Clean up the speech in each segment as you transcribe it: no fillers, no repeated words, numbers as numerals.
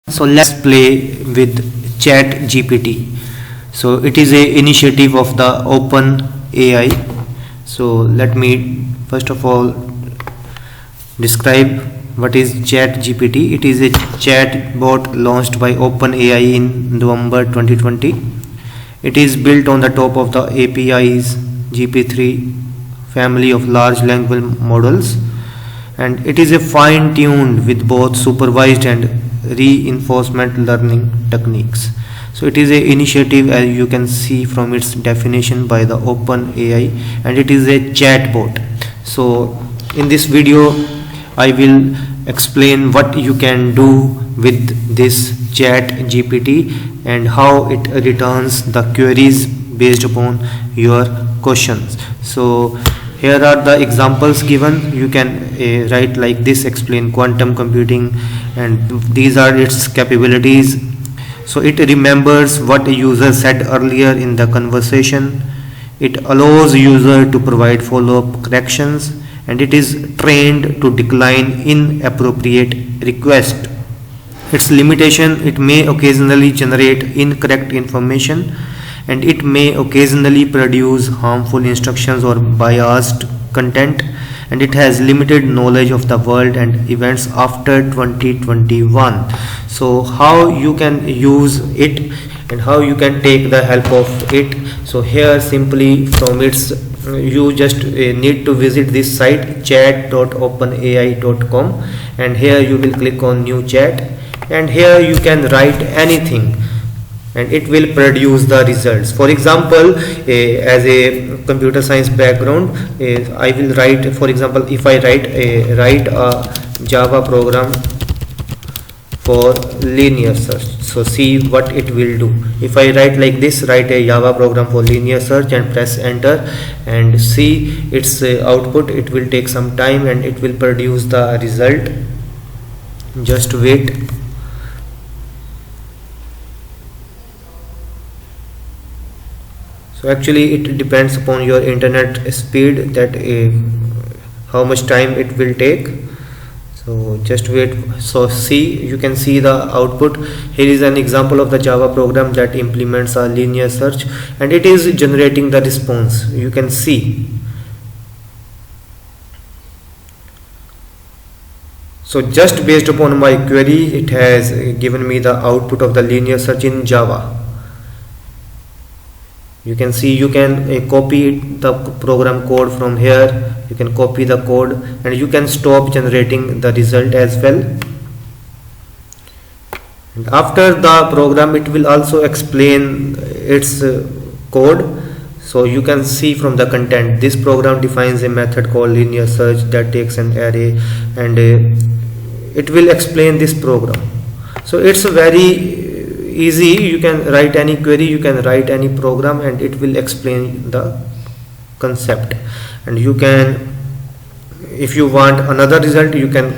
So let's play with ChatGPT. So it is a initiative of the OpenAI. So let me first of all describe what is ChatGPT. It is a chatbot launched by OpenAI in November 2020. It is built on the top of the API's GP3 family of large language models, and it is a fine-tuned with both supervised and reinforcement learning techniques. So it is a initiative, as you can see from its definition by the OpenAI, and it is a chatbot. So in this video I will explain what you can do with this ChatGPT and how it returns the queries based upon your questions. So here are the examples given. You can write like this: explain quantum computing, and these are its capabilities. So it remembers what a user said earlier in the conversation. It allows user to provide follow-up corrections, and it is trained to decline inappropriate requests. Its limitation: it may occasionally generate incorrect information, and it may occasionally produce harmful instructions or biased content, and it has limited knowledge of the world and events after 2021. So how you can use it and how you can take the help of it? So here simply from its you just need to visit this site chat.openai.com, and here you will click on new chat, and here you can write anything and it will produce the results. For example, as a computer science background, I will write, for example, if I write a Java program for linear search. So see what it will do. If I write like this, write a Java program for linear search, and press enter, and see its output. It will take some time and it will produce the result. Just wait. So actually it depends upon your internet speed, that how much time it will take. So just wait. So see, you can see the output. Here is an example of the Java program that implements a linear search, and it is generating the response. You can see. So just based upon my query, it has given me the output of the linear search in Java. You can see, you can copy the program code from here. You can copy the code and you can stop generating the result as well. And after the program, it will also explain its code. So you can see from the content, this program defines a method called linear search that takes an array, and it will explain this program. So it's a very easy. You can write any query, you can write any program, and it will explain the concept. And you can, if you want another result, you can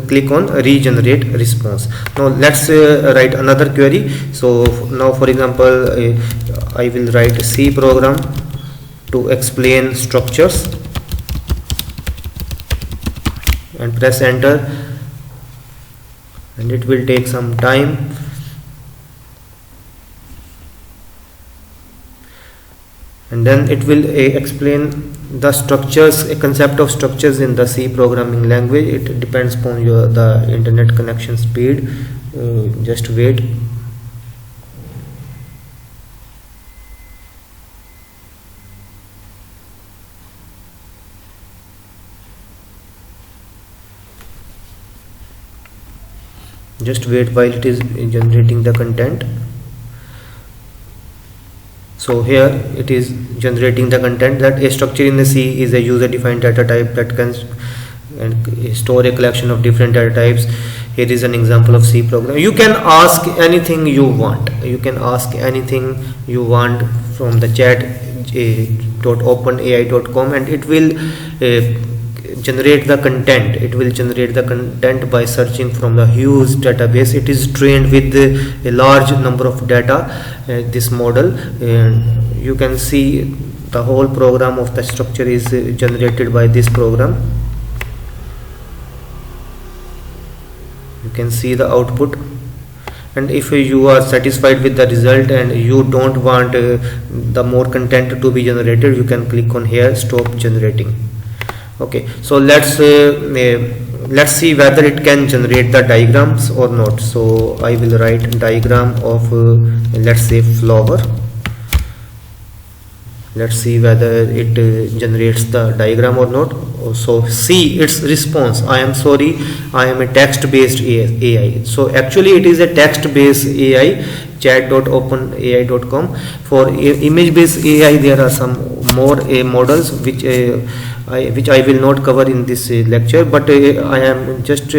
click on regenerate response. Now let's write another query. So now, for example, I will write a C program to explain structures, and press enter, and it will take some time. And then it will explain the structures, a concept of structures in the C programming language. It depends upon the internet connection speed. Just wait. Just wait while it is generating the content. So here it is generating the content that a structure in the C is a user-defined data type that can store a collection of different data types. Here is an example of C program. You can ask anything you want. You can ask anything you want from the chat.openai.com, and it will generate the content. It will generate the content by searching from the huge database. It is trained with a large number of data, this model, and you can see the whole program of the structure is generated by this program. You can see the output, And if you are satisfied with the result and you don't want the more content to be generated, you can click on here, stop generating. Okay, so let's see whether it can generate the diagrams or not. So I will write diagram of let's say flower. Let's see whether it generates the diagram or not. So see its response. I am sorry, I am a text based AI. So actually it is a text based AI, chat.openai.com. For image based AI there are some more models which I will not cover in this lecture, but I am just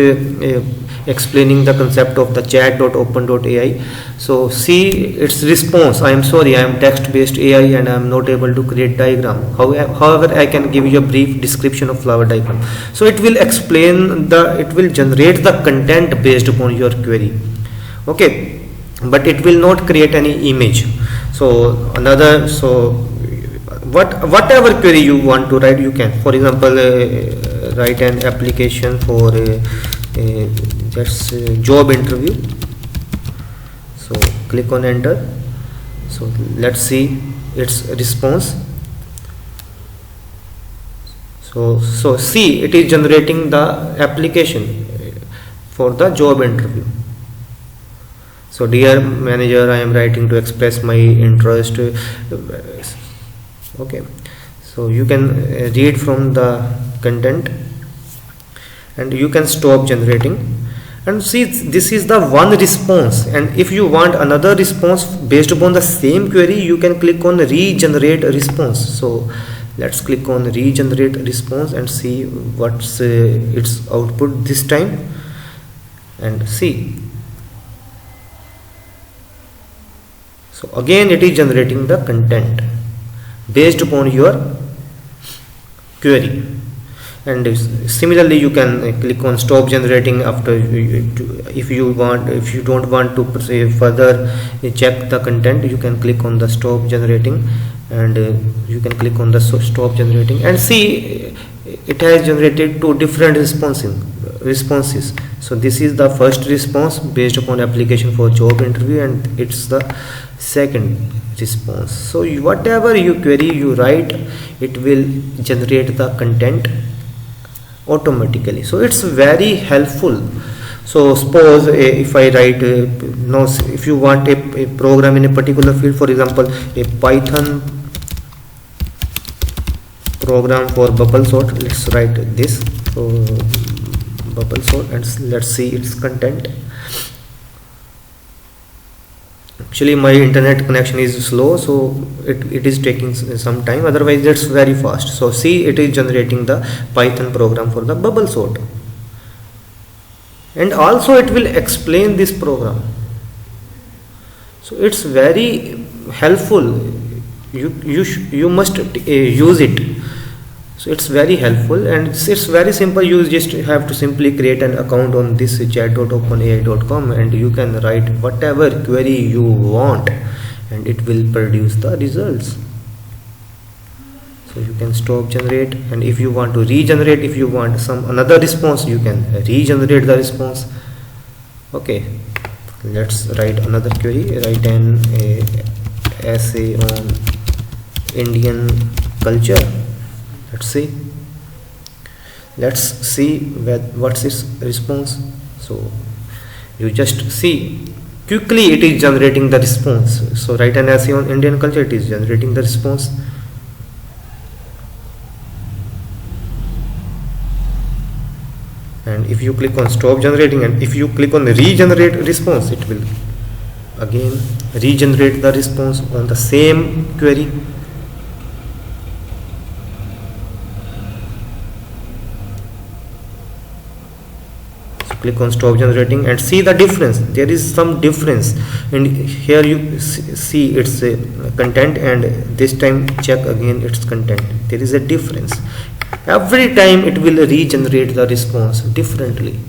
explaining the concept of the chat.open.ai. So see its response. I am sorry, I am text based AI and I am not able to create diagram. However, I can give you a brief description of flower diagram. So it will it will generate the content based upon your query. Okay, but it will not create any image. So whatever query you want to write, you can. For example, write an application for just job interview. So click on enter. So let's see its response. So see, it is generating the application for the job interview. So dear manager, I am writing to express my interest. Okay, so you can read from the content and you can stop generating. And see, this is the one response, and if you want another response based upon the same query, you can click on regenerate response. So let's click on regenerate response and see what's its output this time. And see, so again it is generating the content based upon your query. And similarly you can click on stop generating after if you don't want to further check the content. You can click on the stop generating and you can click on the stop generating, and see it has generated two different responses. So this is the first response based upon application for job interview, and it's the second response. So whatever you query you write, it will generate the content automatically. So it's very helpful. So suppose if I write if you want a program in a particular field, for example a Python program for bubble sort, let's write this. So bubble sort, and let's see its content. Actually my internet connection is slow, so it is taking some time, otherwise it's very fast. So see, it is generating the Python program for the bubble sort, and also it will explain this program. So it's very helpful. You must use it. So it's very helpful, and it's very simple. You just have to simply create an account on this chat.openai.com and you can write whatever query you want and it will produce the results. So you can stop generate, and if you want to regenerate, if you want some another response, you can regenerate the response. Okay, let's write another query. Write an essay on Indian culture. Let's see what's its response. So you just see quickly it is generating the response. So write an essay on Indian culture, it is generating the response. And if you click on stop generating and if you click on the regenerate response, it will again regenerate the response on the same query. Click on stop generating and see the difference. There is some difference, and here you see its content, and this time check again its content. There is a difference. Every time it will regenerate the response differently.